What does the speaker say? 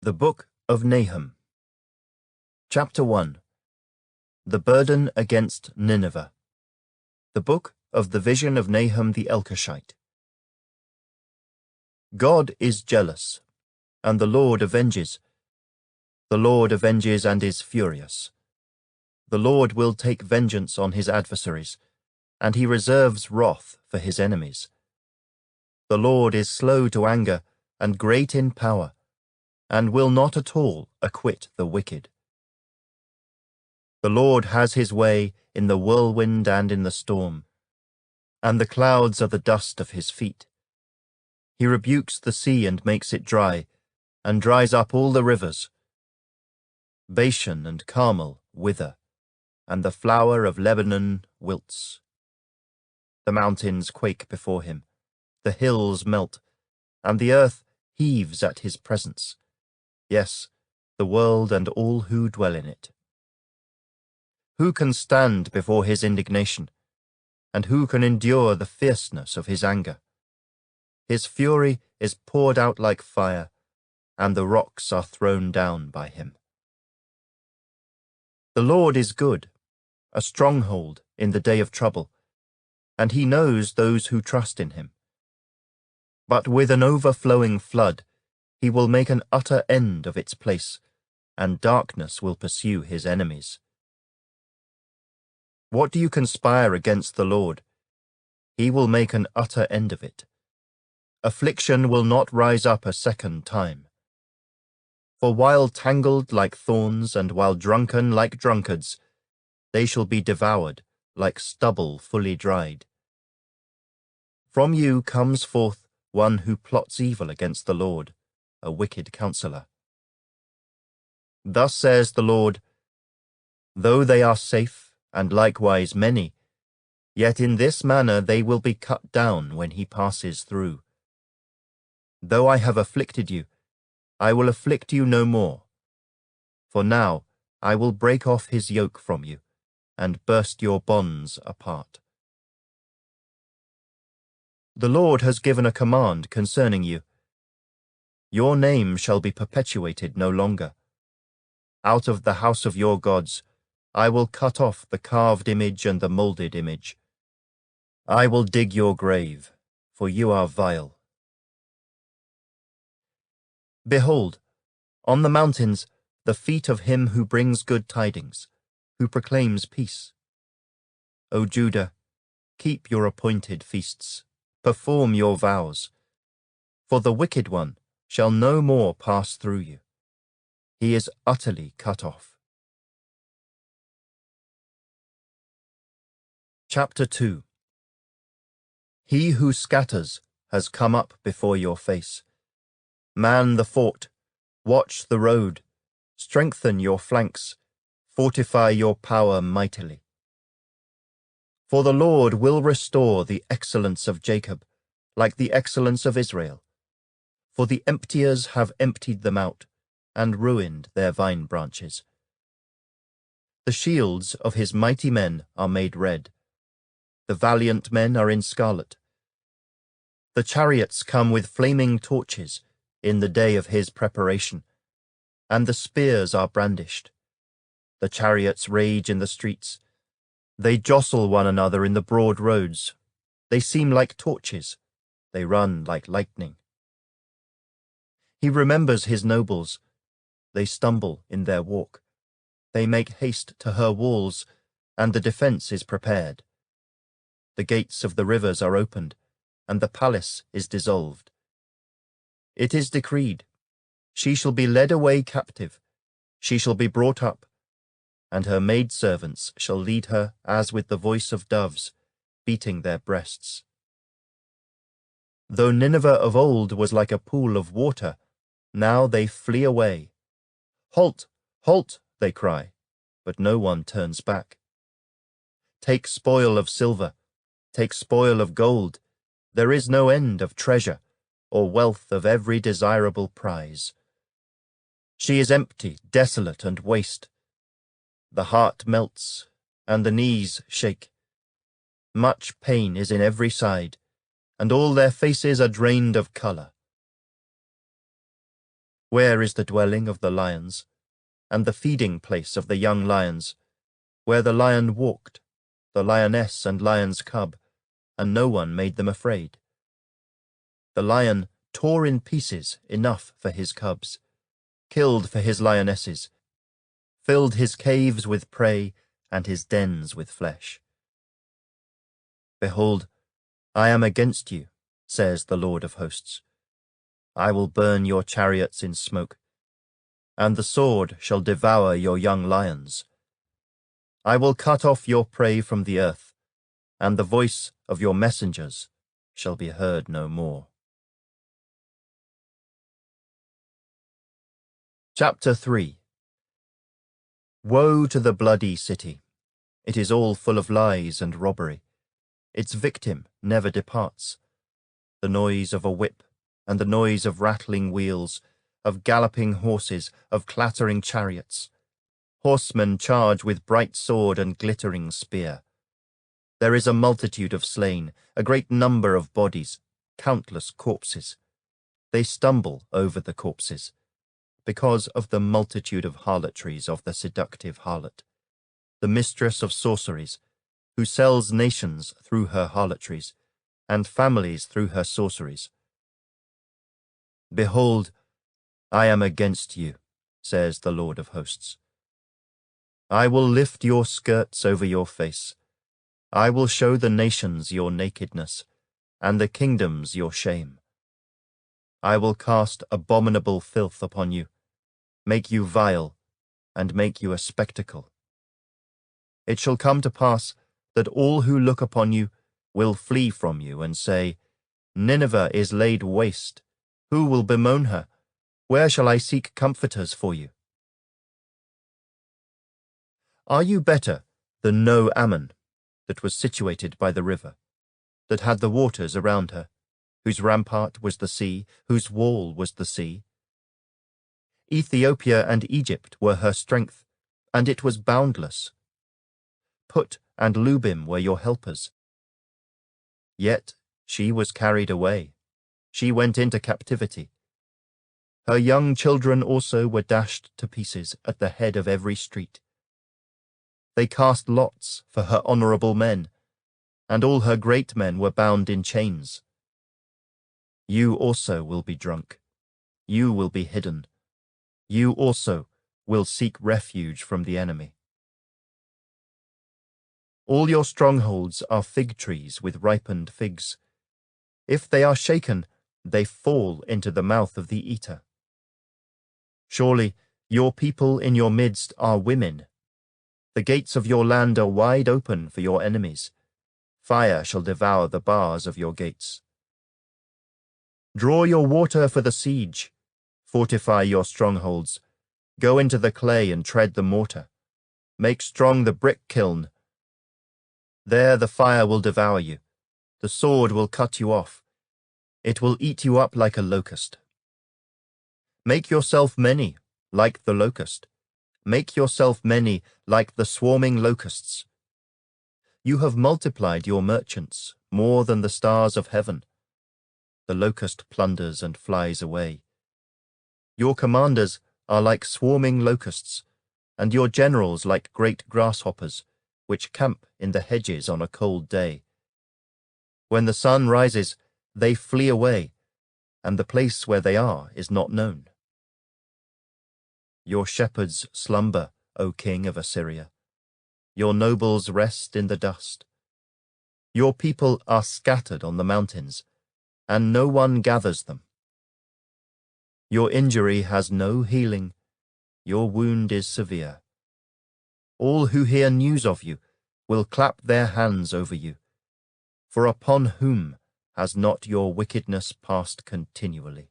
The Book of Nahum. Chapter 1. The Burden against Nineveh. The Book of the Vision of Nahum the Elkoshite. God is jealous, and the Lord avenges. The Lord avenges and is furious. The Lord will take vengeance on his adversaries, and he reserves wrath for his enemies. The Lord is slow to anger and great in power, and will not at all acquit the wicked. The Lord has his way in the whirlwind and in the storm, and the clouds are the dust of his feet. He rebukes the sea and makes it dry, and dries up all the rivers. Bashan and Carmel wither, and the flower of Lebanon wilts. The mountains quake before him, the hills melt, and the earth heaves at his presence. Yes, the world and all who dwell in it. Who can stand before his indignation, and who can endure the fierceness of his anger? His fury is poured out like fire, and the rocks are thrown down by him. The Lord is good, a stronghold in the day of trouble, and he knows those who trust in him. But with an overflowing flood, he will make an utter end of its place, and darkness will pursue his enemies. What do you conspire against the Lord? He will make an utter end of it. Affliction will not rise up a second time. For while tangled like thorns and while drunken like drunkards, they shall be devoured like stubble fully dried. From you comes forth one who plots evil against the Lord, a wicked counselor. Thus says the Lord, though they are safe, and likewise many, yet in this manner they will be cut down when he passes through. Though I have afflicted you, I will afflict you no more. For now I will break off his yoke from you, and burst your bonds apart. The Lord has given a command concerning you. Your name shall be perpetuated no longer. Out of the house of your gods I will cut off the carved image and the molded image. I will dig your grave, for you are vile. Behold, on the mountains the feet of him who brings good tidings, who proclaims peace. O Judah, keep your appointed feasts, perform your vows, for the wicked one shall no more pass through you. He is utterly cut off. Chapter 2. He who scatters has come up before your face. Man the fort, watch the road, strengthen your flanks, fortify your power mightily. For the Lord will restore the excellence of Jacob, like the excellence of Israel. For the emptiers have emptied them out, and ruined their vine branches. The shields of his mighty men are made red. The valiant men are in scarlet. The chariots come with flaming torches in the day of his preparation, and the spears are brandished. The chariots rage in the streets. They jostle one another in the broad roads. They seem like torches. They run like lightning. He remembers his nobles. They stumble in their walk. They make haste to her walls, and the defense is prepared. The gates of the rivers are opened, and the palace is dissolved. It is decreed, she shall be led away captive, she shall be brought up, and her maidservants shall lead her as with the voice of doves, beating their breasts. Though Nineveh of old was like a pool of water, now they flee away. Halt, halt, they cry, but no one turns back. Take spoil of silver, take spoil of gold, there is no end of treasure, or wealth of every desirable prize. She is empty, desolate, and waste. The heart melts, and the knees shake. Much pain is in every side, and all their faces are drained of colour. Where is the dwelling of the lions, and the feeding place of the young lions, where the lion walked, the lioness and lion's cub, and no one made them afraid? The lion tore in pieces enough for his cubs, killed for his lionesses, filled his caves with prey and his dens with flesh. Behold, I am against you, says the Lord of hosts. I will burn your chariots in smoke, and the sword shall devour your young lions. I will cut off your prey from the earth, and the voice of your messengers shall be heard no more. Chapter 3. Woe to the bloody city! It is all full of lies and robbery. Its victim never departs. The noise of a whip, and the noise of rattling wheels, of galloping horses, of clattering chariots. Horsemen charge with bright sword and glittering spear. There is a multitude of slain, a great number of bodies, countless corpses. They stumble over the corpses, because of the multitude of harlotries of the seductive harlot, the mistress of sorceries, who sells nations through her harlotries, and families through her sorceries. Behold, I am against you, says the Lord of hosts. I will lift your skirts over your face. I will show the nations your nakedness, and the kingdoms your shame. I will cast abominable filth upon you, make you vile, and make you a spectacle. It shall come to pass that all who look upon you will flee from you and say, Nineveh is laid waste. Who will bemoan her? Where shall I seek comforters for you? Are you better than Nahum, that was situated by the river, that had the waters around her, whose rampart was the sea, whose wall was the sea? Ethiopia and Egypt were her strength, and it was boundless. Put and Lubim were your helpers. Yet she was carried away. She went into captivity. Her young children also were dashed to pieces at the head of every street. They cast lots for her honorable men, and all her great men were bound in chains. You also will be drunk. You will be hidden. You also will seek refuge from the enemy. All your strongholds are fig trees with ripened figs. If they are shaken, they fall into the mouth of the eater. Surely your people in your midst are women. The gates of your land are wide open for your enemies. Fire shall devour the bars of your gates. Draw your water for the siege. Fortify your strongholds. Go into the clay and tread the mortar. Make strong the brick kiln. There the fire will devour you. The sword will cut you off. It will eat you up like a locust. Make yourself many, like the locust. Make yourself many, like the swarming locusts. You have multiplied your merchants more than the stars of heaven. The locust plunders and flies away. Your commanders are like swarming locusts, and your generals like great grasshoppers, which camp in the hedges on a cold day. When the sun rises, they flee away, and the place where they are is not known. Your shepherds slumber, O king of Assyria. Your nobles rest in the dust. Your people are scattered on the mountains, and no one gathers them. Your injury has no healing. Your wound is severe. All who hear news of you will clap their hands over you. For upon whom has not your wickedness passed continually?